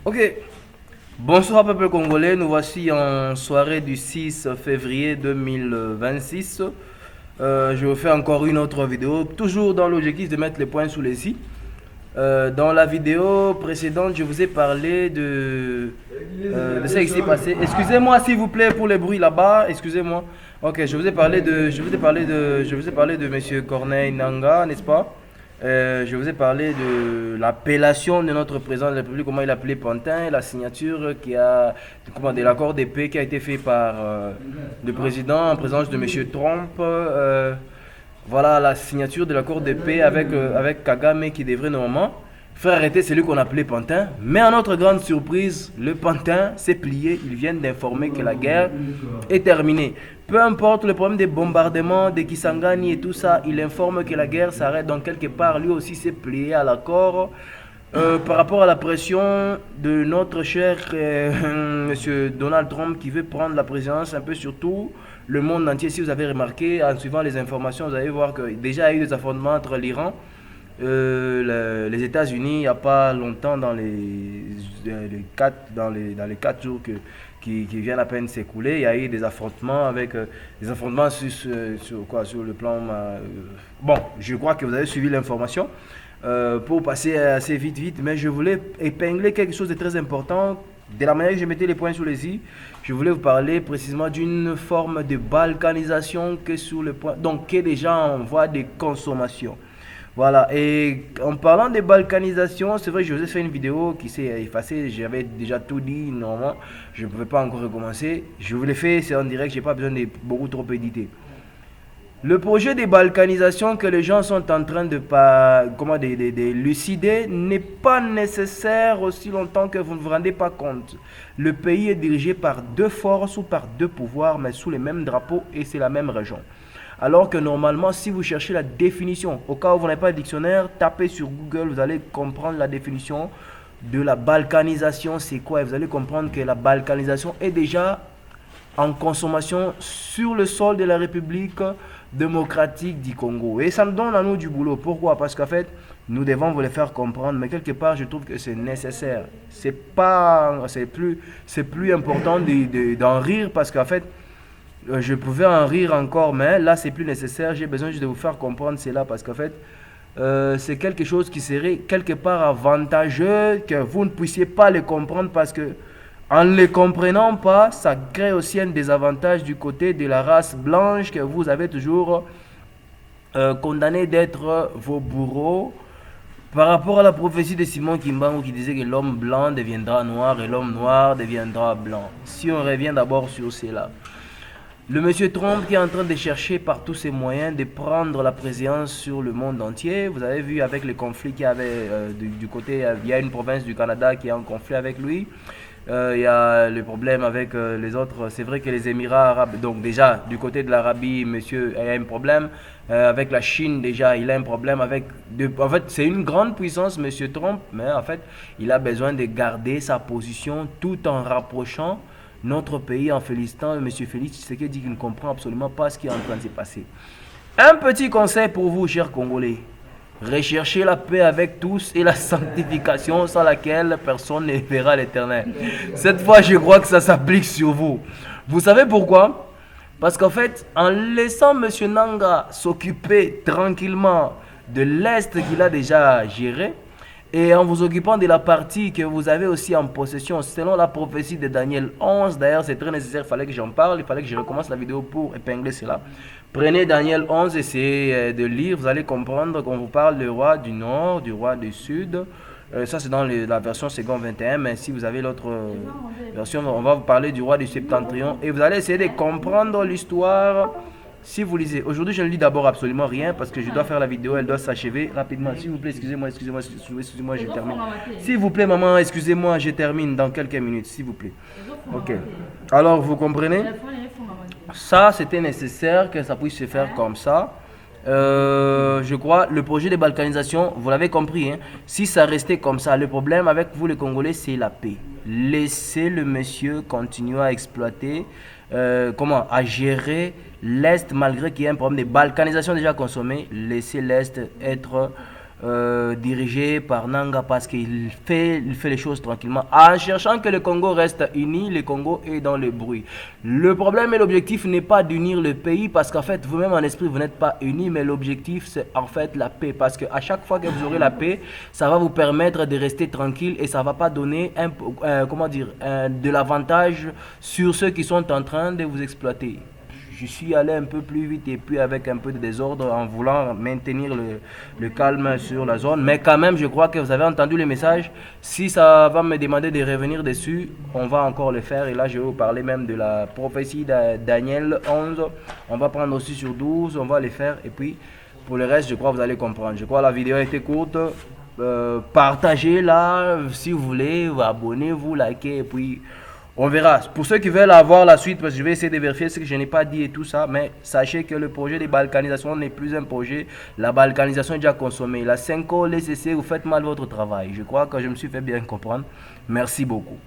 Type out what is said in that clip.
Ok, bonsoir peuple congolais, nous voici en soirée du 6 février 2026. Je vous fais encore une autre vidéo, toujours dans l'objectif de mettre les points sous les i. Dans la vidéo précédente, je vous ai parlé de ce qui s'est passé. Excusez-moi s'il vous plaît pour les bruits là-bas, excusez-moi. Ok, je vous ai parlé de Monsieur Corneille Nanga, n'est-ce pas? Je vous ai parlé de l'appellation de notre président de la République, comment il a appelé Pantin, et la signature de l'accord de paix qui a été fait par le président en présence de Monsieur Trump. Voilà la signature de l'accord de paix avec Kagame qui devrait normalement faire arrêter celui qu'on appelait Pantin. Mais à notre grande surprise, le Pantin s'est plié. Ils viennent d'informer que la guerre est terminée. Peu importe le problème des bombardements, des Kisangani et tout ça, il informe que la guerre s'arrête. Donc quelque part, lui aussi s'est plié à l'accord. Par rapport à la pression de notre cher Monsieur Donald Trump qui veut prendre la présidence un peu sur tout le monde entier. Si vous avez remarqué, en suivant les informations, vous allez voir que déjà il y a eu des affrontements entre l'Iran, les États-Unis, il n'y a pas longtemps, dans les 4 jours qui viennent à peine s'écouler, il y a eu des affrontements avec des affrontements sur le plan. Bon, je crois que vous avez suivi l'information. Pour passer assez vite, mais je voulais épingler quelque chose de très important. De la manière que je mettais les points sur les i, je voulais vous parler précisément d'une forme de balkanisation que sur le point, donc que les gens en voie de consommation. Voilà, et en parlant de balkanisation, c'est vrai que je vous ai fait une vidéo qui s'est effacée, j'avais déjà tout dit, normalement, je ne pouvais pas encore recommencer. Je vous l'ai fait, c'est en direct, j'ai pas besoin de beaucoup trop éditer. Le projet de balkanisation que les gens sont en train de lucider n'est pas nécessaire aussi longtemps que vous ne vous rendez pas compte. Le pays est dirigé par deux forces ou par deux pouvoirs, mais sous les mêmes drapeaux et c'est la même région. Alors que normalement, si vous cherchez la définition, au cas où vous n'avez pas de dictionnaire, tapez sur Google, vous allez comprendre la définition de la balkanisation, c'est quoi? Et vous allez comprendre que la balkanisation est déjà en consommation sur le sol de la République démocratique du Congo. Et ça nous donne à nous du boulot. Pourquoi? Parce qu'en fait, nous devons vous le faire comprendre, mais quelque part, je trouve que c'est nécessaire. C'est plus important d'en rire parce qu'en fait, je pouvais en rire encore, mais là, c'est plus nécessaire. J'ai besoin juste de vous faire comprendre cela parce qu'en fait, c'est quelque chose qui serait quelque part avantageux que vous ne puissiez pas le comprendre parce que en ne les comprenant pas, ça crée aussi un désavantage du côté de la race blanche que vous avez toujours condamné d'être vos bourreaux. Par rapport à la prophétie de Simon Kimbangu qui disait que l'homme blanc deviendra noir et l'homme noir deviendra blanc. Si on revient d'abord sur cela. Le monsieur Trump qui est en train de chercher par tous ses moyens de prendre la présidence sur le monde entier. Vous avez vu avec les conflits qu'il y avait du côté, il y a une province du Canada qui est en conflit avec lui. Il y a le problème avec les autres. C'est vrai que les Émirats arabes, donc déjà du côté de l'Arabie, monsieur, il y a un problème. Avec la Chine, déjà, il a un problème en fait, c'est une grande puissance, monsieur Trump, mais en fait, il a besoin de garder sa position tout en rapprochant notre pays en félicitant monsieur Félix Tshisekedi dit qu'il ne comprend absolument pas ce qui est en train de se passer. Un petit conseil pour vous, chers Congolais. Recherchez la paix avec tous et la sanctification sans laquelle personne ne verra l'Éternel. Cette fois, je crois que ça s'applique sur vous. Vous savez pourquoi? Parce qu'en fait, en laissant M. Nanga s'occuper tranquillement de l'Est qu'il a déjà géré, et en vous occupant de la partie que vous avez aussi en possession, selon la prophétie de Daniel 11, d'ailleurs c'est très nécessaire, il fallait que j'en parle, il fallait que je recommence la vidéo pour épingler cela. Prenez Daniel 11, essayez de lire, vous allez comprendre qu'on vous parle du roi du nord, du roi du sud. Ça c'est dans la version second 21, mais si vous avez l'autre version, on va vous parler du roi du septentrion. Et vous allez essayer de comprendre l'histoire si vous lisez. Aujourd'hui je ne lis d'abord absolument rien parce que je dois faire la vidéo, elle doit s'achever rapidement. S'il vous plaît, excusez-moi, je termine. S'il vous plaît maman, excusez-moi, je termine dans quelques minutes, s'il vous plaît. Ok. Alors vous comprenez? Ça c'était nécessaire que ça puisse se faire comme ça. Je crois le projet de balkanisation, vous l'avez compris, hein, si ça restait comme ça, le problème avec vous les Congolais c'est la paix. Laissez le monsieur continuer à exploiter, à gérer l'Est malgré qu'il y ait un problème de balkanisation déjà consommé. Laissez l'Est être dirigé par Nanga parce qu'il fait les choses tranquillement en cherchant que le Congo reste uni. Le Congo est dans le bruit. Le problème et l'objectif n'est pas d'unir le pays parce qu'en fait vous-même en esprit vous n'êtes pas unis, mais l'objectif c'est en fait la paix, parce que à chaque fois que vous aurez la paix, ça va vous permettre de rester tranquille et ça va pas donner comment dire, de l'avantage sur ceux qui sont en train de vous exploiter. Je suis allé un peu plus vite et puis avec un peu de désordre en voulant maintenir le calme sur la zone. Mais quand même, je crois que vous avez entendu le message. Si ça va me demander de revenir dessus, on va encore le faire. Et là, je vais vous parler même de la prophétie de Daniel 11. On va prendre aussi sur 12, on va les faire. Et puis, pour le reste, je crois que vous allez comprendre. Je crois que la vidéo a été courte. Partagez-la si vous voulez, abonnez-vous, likez et puis on verra. Pour ceux qui veulent avoir la suite, parce que je vais essayer de vérifier ce que je n'ai pas dit et tout ça, mais sachez que le projet de balkanisation n'est plus un projet. La balkanisation est déjà consommée. La 5 ans, laissez, vous faites mal votre travail. Je crois que je me suis fait bien comprendre. Merci beaucoup.